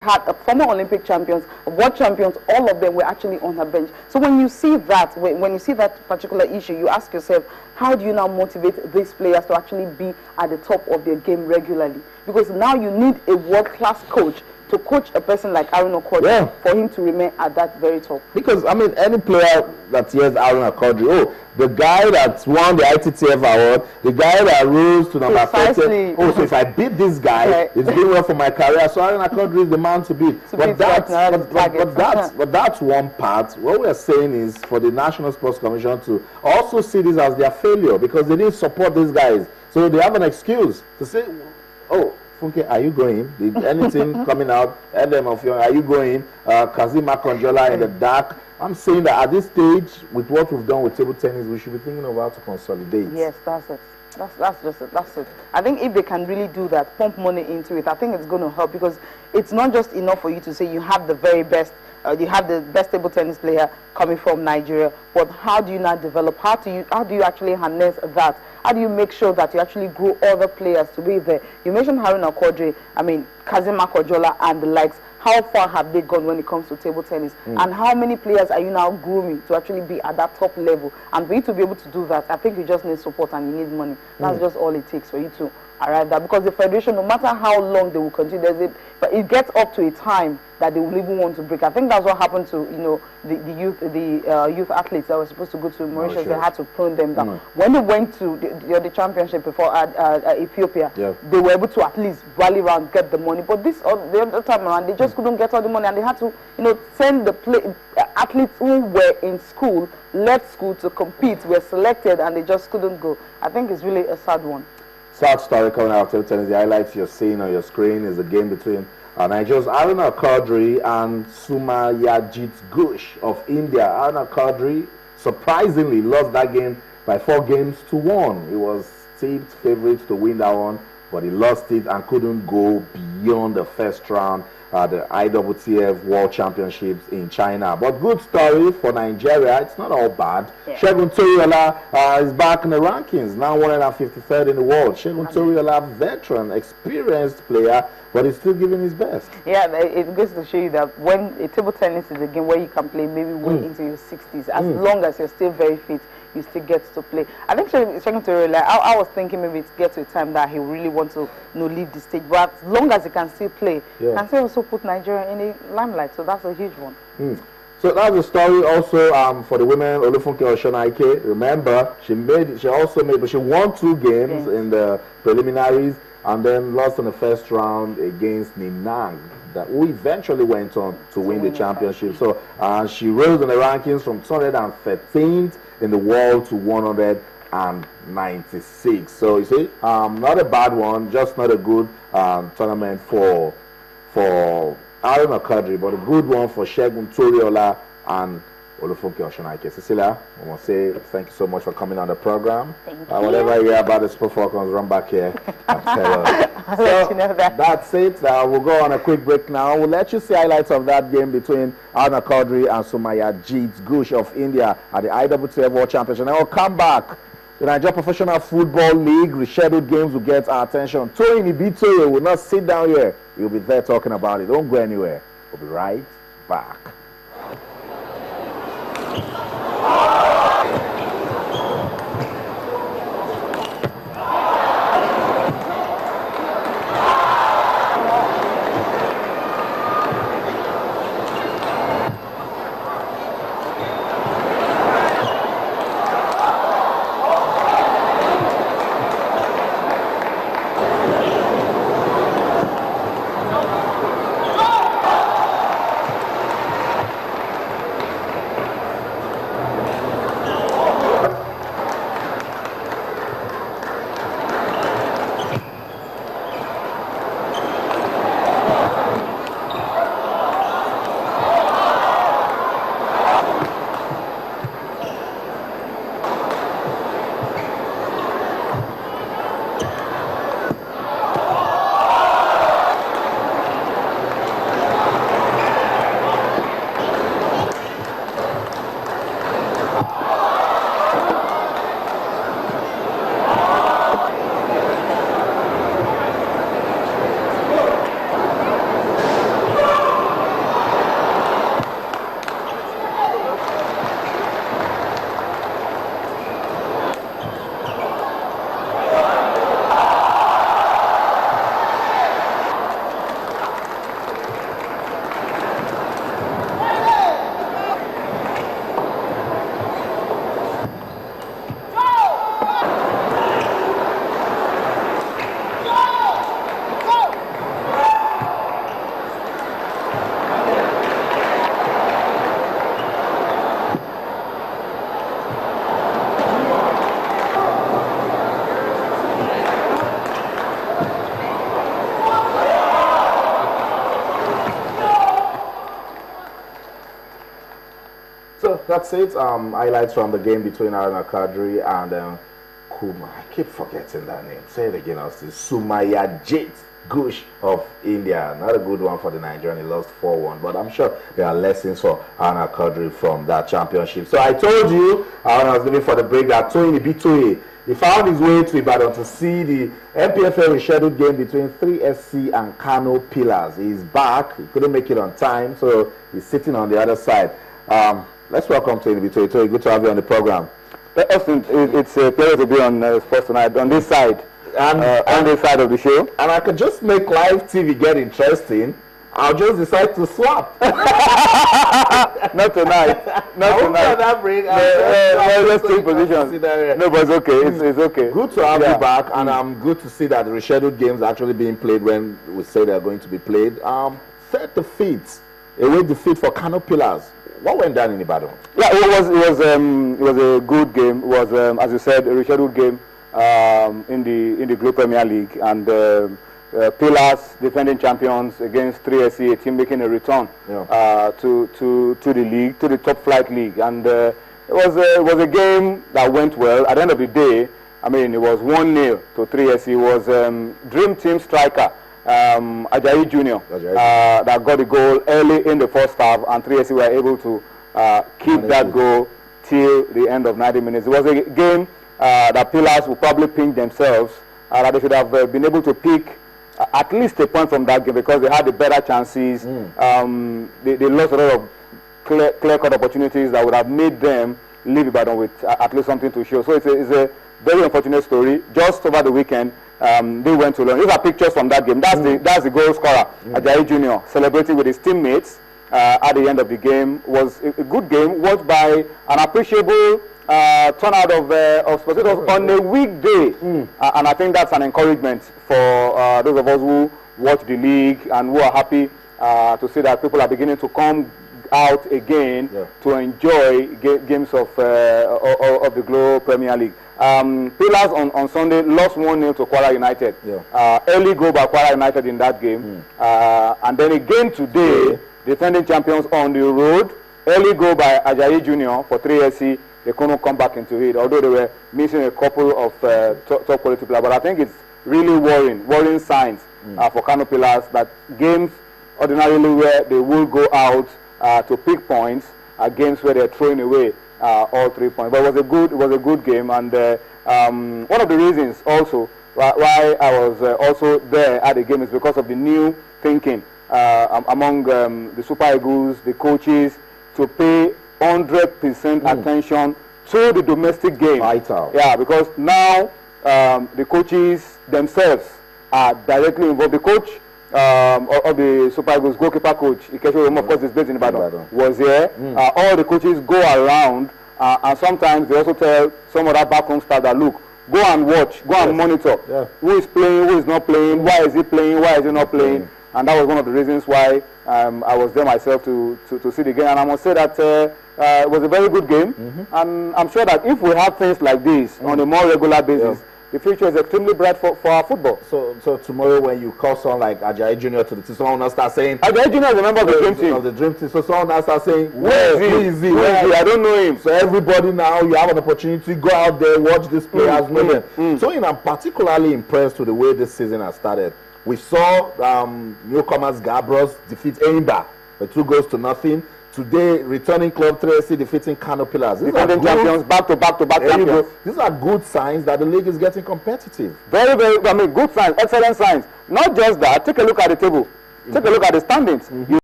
had a former Olympic champions, world champions, all of them were actually on her bench. So when you see that, when you see that particular issue, you ask yourself, how do you now motivate these players to actually be at the top of their game regularly? Because now you need a world-class coach to coach a person like Aaron Okwodri for him to remain at that very top. Because, I mean, any player that hears Aaron Okwodri, oh, the guy that won the ITTF award, the guy that rose to number 30, oh, so if I beat this guy, it's doing well for my career, so Aaron Okwodri is the man to beat. But that's one part. What we are saying is for the National Sports Commission to also see this as their failure, because they didn't support these guys. So they have an excuse to say, oh, Funke, are you going? Did anything coming out? Adam of you, are you going? Kazim Akonjola in the dark. I'm saying that at this stage, with what we've done with table tennis, we should be thinking of how to consolidate. Yes, that's it. That's just it. That's it. I think if they can really do that, pump money into it, I think it's going to help, because it's not just enough for you to say you have the very best, you have the best table tennis player coming from Nigeria, but how do you now develop? How do you actually harness that? How do you make sure that you actually grow other players to be there? You mentioned Haruna Okwodri, I mean, Kazim Akonjola and the likes. How far have they gone when it comes to table tennis? And how many players are you now grooming to actually be at that top level? And for you to be able to do that, I think you just need support and you need money. That's just all it takes for you to arrive there. Because the federation, no matter how long they will continue, but it gets up to a time that they will even want to break. I think that's what happened to the youth athletes that were supposed to go to Mauritius. They had to prune them down. When they went to the championship before Ethiopia, they were able to at least rally around, get the money. But the other time around, they just couldn't get all the money, and they had to send the athletes who were in school, left school to compete, were selected, and they just couldn't go. I think it's really a sad one. Sad story coming out of table tennis. The highlights you're seeing on your screen is a game between Nigeria's Aruna Okwodri and Sumayajit Ghosh of India. Aruna Okwodri surprisingly lost that game by 4-1. He was tipped favorite to win that one, but he lost it and couldn't go beyond the first round at the IWTF World Championships in China. But good story for Nigeria. It's not all bad. Segun Toriola is back in the rankings, now 153rd in the world. Segun Toriola, veteran, experienced player, but he's still giving his best. Yeah, it goes to show you that when a table tennis is a game where you can play maybe way into your 60s, as long as you're still very fit, you still get to play. I think Segun Toriola, I was thinking maybe it gets to a time that he really wants to leave the stage, but as long as he can still play, he can still also put Nigeria in the limelight, so that's a huge one. So that's the story also for the women. Olufunke Oshonaike, remember, she also made, but she won 2 games in the preliminaries and then lost in the first round against Ninang, who eventually went on to win the championship. So she rose in the rankings from 213th in the world to 196. So you see, not a bad one, just not a good tournament for Aaron Okwodri, but a good one for Segun Toriola and Olufunke Oshonaike. Cecilia, I want to say thank you so much for coming on the program. Thank you. Whatever you hear about the Sport Falcons, run back here and tell us. I'll let you know that. That's it. We'll go on a quick break now. We'll let you see highlights of that game between Aruna Okwodri and Sumayajit Ghosh of India at the IWTF World Championship. And we'll come back. The Nigeria Professional Football League rescheduled games will get our attention. Toyin Ibitoye will not sit down here. He'll be there talking about it. Don't go anywhere. We'll be right back. that's it. Highlights from the game between Aruna Kadri and Kuma. I keep forgetting that name. Say it again, Austin. Sumayajit Ghosh of India. Not a good one for the Nigerian. He lost 4-1, but I'm sure there are lessons for Aruna Kadri from that championship. So I told you, when I was leaving for the break, that Toyin Ibitoye, he found his way to Ibadan to see the MPFL rescheduled game between 3SC and Kano Pillars. He's back. He couldn't make it on time, so he's sitting on the other side. Let's welcome Toyin Ibitoye. Toyin, good to have you on the program. Austin, it's a pleasure to be on Sports Tonight on this side, on this side of the show. And I could just make live TV get interesting. I'll just decide to swap. Not tonight. Not tonight. Let's take positions. No, but it's okay. It's okay. Good to have you back, and I'm good to see that the rescheduled games are actually being played when we say they're going to be played. Third defeat, away defeat for Kano Pillars. What went down in Ibadan? Yeah, it was a good game. It was, as you said, a rescheduled game in the Globe Premier League, and Pillars, defending champions, against 3SC, a team making a return to the league, to the top flight league, and it was a game that went well. At the end of the day, I mean, it was 1-0 to 3SC. It was Dream Team striker Ajayi Junior that got the goal early in the first half, and 3SC were able to keep that goal till the end of 90 minutes. It was a game that Pillars will probably ping themselves that they should have been able to pick at least a point from that game, because they had the better chances. They lost a lot of clear-cut opportunities that would have made them leave Ibadan with at least something to show. So it's a very unfortunate story. Just over the weekend, they went to learn. These are pictures from that game. That's the goal scorer, Ajayi Junior, celebrating with his teammates at the end of the game. It was a good game, watched by an appreciable turnout of spectators on a weekday, and I think that's an encouragement for those of us who watch the league and who are happy to see that people are beginning to come out again to enjoy games of the Globe Premier League. Pillars on Sunday lost 1-0 to Kwara United. Early goal by Kwara United in that game, and then again today, defending champions on the road. Early goal by Ajayi Junior for 3SC. They couldn't come back into it, although they were missing a couple of top quality players. But I think it's really worrying signs for Kano Pillars, that games ordinarily where they will go out to pick points are games where they're throwing away all 3 points. But it was a good game, and one of the reasons also why I was also there at the game is because of the new thinking among the Super Eagles, the coaches, to pay 100% attention to the domestic game. Vital. Yeah, because now the coaches themselves are directly involved. The coach of the Super Eagles, goalkeeper coach, Ikechukwu, of course, is based in Ibadan, was here. All the coaches go around, and sometimes they also tell some of that backroom staff that, look, go and watch, go and monitor who is playing, who is not playing, why is he playing, why is he not playing. And that was one of the reasons why I was there myself to see the game. And I must say that it was a very good game. And I'm sure that if we have things like this on a more regular basis, the future is extremely bright for our football. So tomorrow when you call someone like Ajayi Junior to the team, someone will start saying, Ajayi Junior is a member of the dream team. Of the dream team. So someone will start saying, where is he? I don't know him. So everybody now, you have an opportunity to go out there, watch these players, know them. So I'm particularly impressed with the way this season has started. We saw newcomers Gabros defeat Eimba with 2-0. Today, returning club 3SC defeating Kano Pillars. Defending champions, back-to-back champions. These are good signs that the league is getting competitive. Very, very, good signs, excellent signs. Not just that, take a look at the table. Take a look at the standings. You